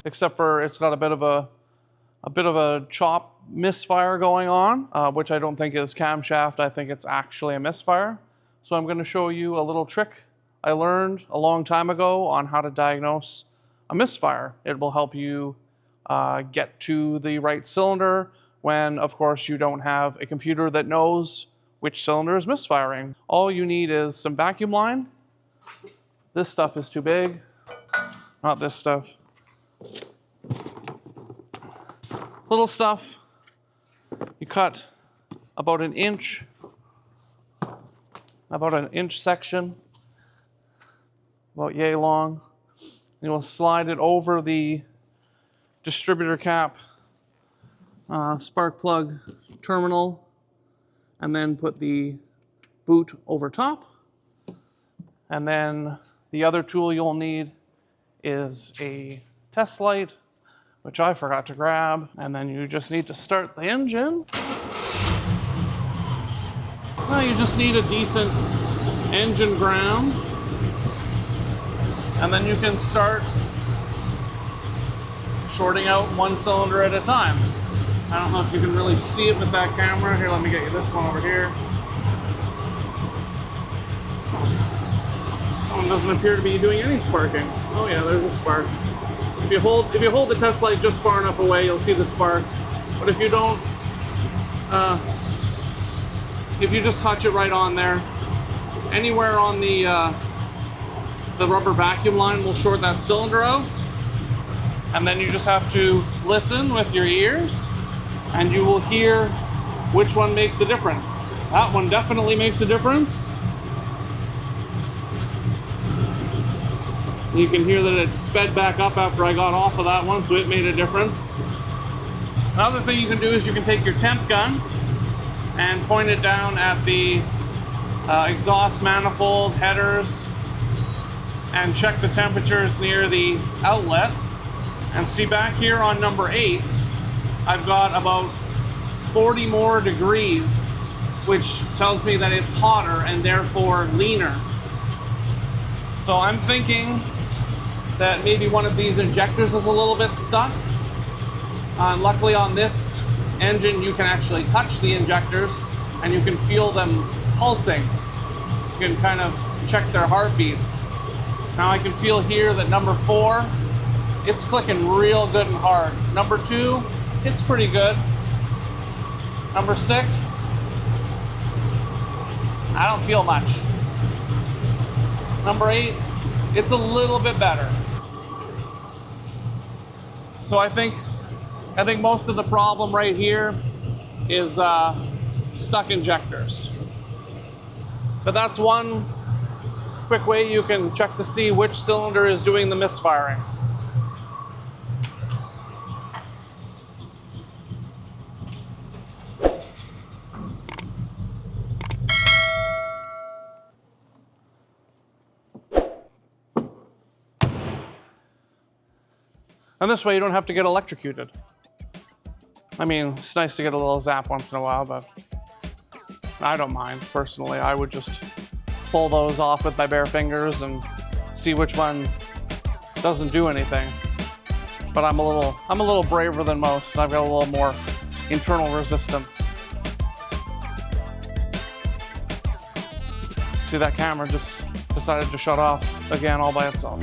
except for it's got a bit of a chop misfire going on, which I don't think is camshaft. I think it's actually a misfire. So I'm going to show you a little trick I learned a long time ago on how to diagnose a misfire. It will help you get to the right cylinder when, of course, you don't have a computer that knows which cylinder is misfiring. All you need is some vacuum line. This stuff is too big, not this stuff. Little stuff. You cut about an inch section, about yay long. You will slide it over the distributor cap spark plug terminal, and then put the boot over top. And then the other tool you'll need is a test light, which I forgot to grab. And then you just need to start the engine. Well, you just need a decent engine ground. And then you can start shorting out one cylinder at a time. I don't know if you can really see it with that camera. Here, let me get you this one over here. That one doesn't appear to be doing any sparking. Oh yeah, there's a spark. If you hold the test light just far enough away, you'll see the spark. But if you don't, if you just touch it right on there, anywhere on the rubber vacuum line will short that cylinder out. And then you just have to listen with your ears, and you will hear which one makes the difference. That one definitely makes a difference. You can hear that it sped back up after I got off of that one, so it made a difference. Another thing you can do is you can take your temp gun and point it down at the exhaust manifold headers and check the temperatures near the outlet. And see, back here on number 8, I've got about 40 more degrees, which tells me that it's hotter and therefore leaner. So I'm thinking that maybe one of these injectors is a little bit stuck. Luckily on this engine, you can actually touch the injectors and you can feel them pulsing. You can kind of check their heartbeats. Now I can feel here that number 4, it's clicking real good and hard. Number 2, it's pretty good. Number 6, I don't feel much. Number 8, it's a little bit better. So I think most of the problem right here is stuck injectors. But that's one quick way you can check to see which cylinder is doing the misfiring. And this way you don't have to get electrocuted. I mean, it's nice to get a little zap once in a while, but I don't mind personally. I would just pull those off with my bare fingers and see which one doesn't do anything. But I'm a little braver than most, and I've got a little more internal resistance. See, that camera just decided to shut off again all by itself.